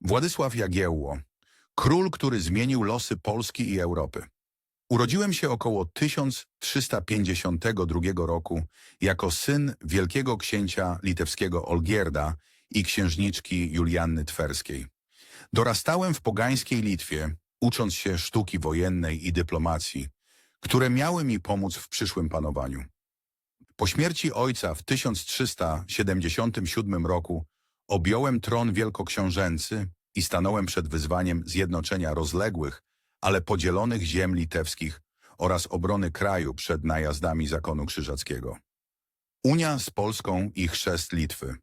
Władysław Jagiełło, król, który zmienił losy Polski i Europy. Urodziłem się około 1352 roku jako syn wielkiego księcia litewskiego Olgierda i księżniczki Julianny Twerskiej. Dorastałem w pogańskiej Litwie, ucząc się sztuki wojennej i dyplomacji, które miały mi pomóc w przyszłym panowaniu. Po śmierci ojca w 1377 roku objąłem tron wielkoksiążęcy i stanąłem przed wyzwaniem zjednoczenia rozległych, ale podzielonych ziem litewskich oraz obrony kraju przed najazdami zakonu krzyżackiego. Unia z Polską i chrzest Litwy.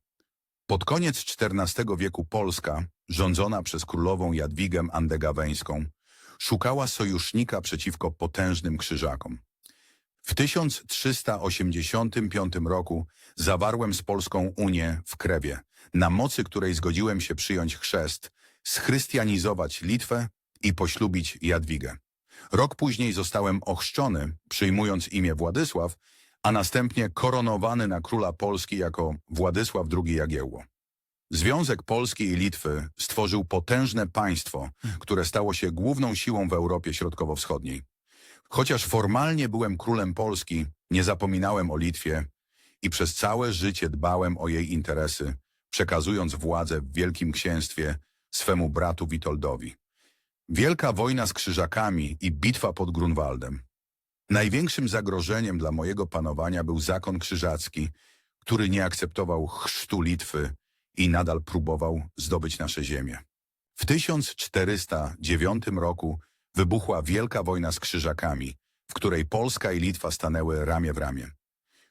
Pod koniec XIV wieku Polska, rządzona przez królową Jadwigę Andegaweńską, szukała sojusznika przeciwko potężnym krzyżakom. W 1385 roku zawarłem z Polską unię w Krewie, na mocy której zgodziłem się przyjąć chrzest, schrystianizować Litwę i poślubić Jadwigę. Rok później zostałem ochrzczony, przyjmując imię Władysław, a następnie koronowany na króla Polski jako Władysław II Jagiełło. Związek Polski i Litwy stworzył potężne państwo, które stało się główną siłą w Europie Środkowo-Wschodniej. Chociaż formalnie byłem królem Polski, nie zapominałem o Litwie i przez całe życie dbałem o jej interesy, przekazując władzę w Wielkim Księstwie swemu bratu Witoldowi. Wielka wojna z Krzyżakami i bitwa pod Grunwaldem. Największym zagrożeniem dla mojego panowania był zakon krzyżacki, który nie akceptował chrztu Litwy i nadal próbował zdobyć nasze ziemię. W 1409 roku wybuchła wielka wojna z Krzyżakami, w której Polska i Litwa stanęły ramię w ramię.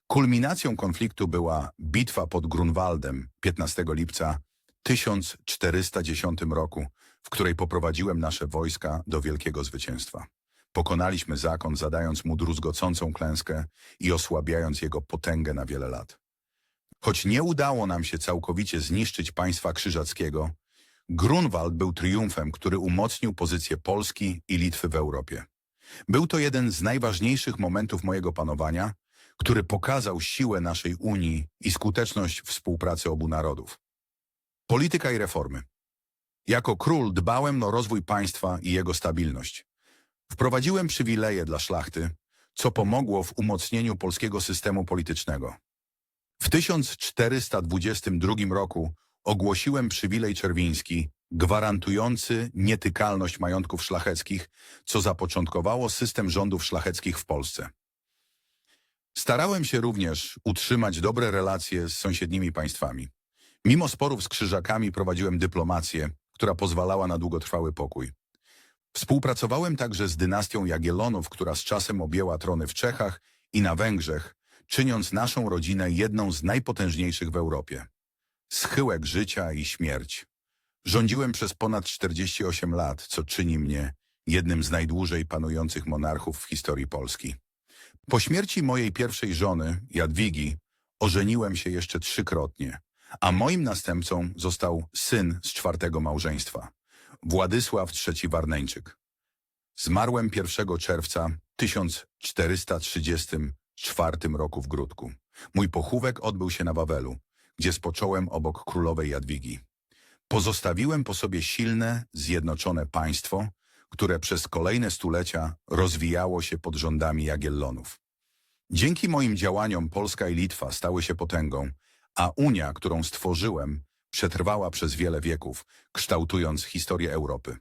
Kulminacją konfliktu była bitwa pod Grunwaldem 15 lipca 1410 roku, w której poprowadziłem nasze wojska do wielkiego zwycięstwa. Pokonaliśmy zakon, zadając mu druzgocącą klęskę i osłabiając jego potęgę na wiele lat. Choć nie udało nam się całkowicie zniszczyć państwa krzyżackiego, Grunwald był triumfem, który umocnił pozycję Polski i Litwy w Europie. Był to jeden z najważniejszych momentów mojego panowania, który pokazał siłę naszej Unii i skuteczność współpracy obu narodów. Polityka i reformy. Jako król dbałem o rozwój państwa i jego stabilność. Wprowadziłem przywileje dla szlachty, co pomogło w umocnieniu polskiego systemu politycznego. W 1422 roku ogłosiłem przywilej czerwiński, gwarantujący nietykalność majątków szlacheckich, co zapoczątkowało system rządów szlacheckich w Polsce. Starałem się również utrzymać dobre relacje z sąsiednimi państwami. Mimo sporów z Krzyżakami prowadziłem dyplomację, która pozwalała na długotrwały pokój. Współpracowałem także z dynastią Jagiellonów, która z czasem objęła trony w Czechach i na Węgrzech, czyniąc naszą rodzinę jedną z najpotężniejszych w Europie. Schyłek życia i śmierć. Rządziłem przez ponad 48 lat, co czyni mnie jednym z najdłużej panujących monarchów w historii Polski. Po śmierci mojej pierwszej żony, Jadwigi, ożeniłem się jeszcze 3-krotnie, a moim następcą został syn z 4. małżeństwa, Władysław III Warneńczyk. Zmarłem 1 czerwca 1434 roku w Gródku. Mój pochówek odbył się na Wawelu, gdzie spocząłem obok królowej Jadwigi. Pozostawiłem po sobie silne, zjednoczone państwo, które przez kolejne stulecia rozwijało się pod rządami Jagiellonów. Dzięki moim działaniom Polska i Litwa stały się potęgą, a Unia, którą stworzyłem, przetrwała przez wiele wieków, kształtując historię Europy.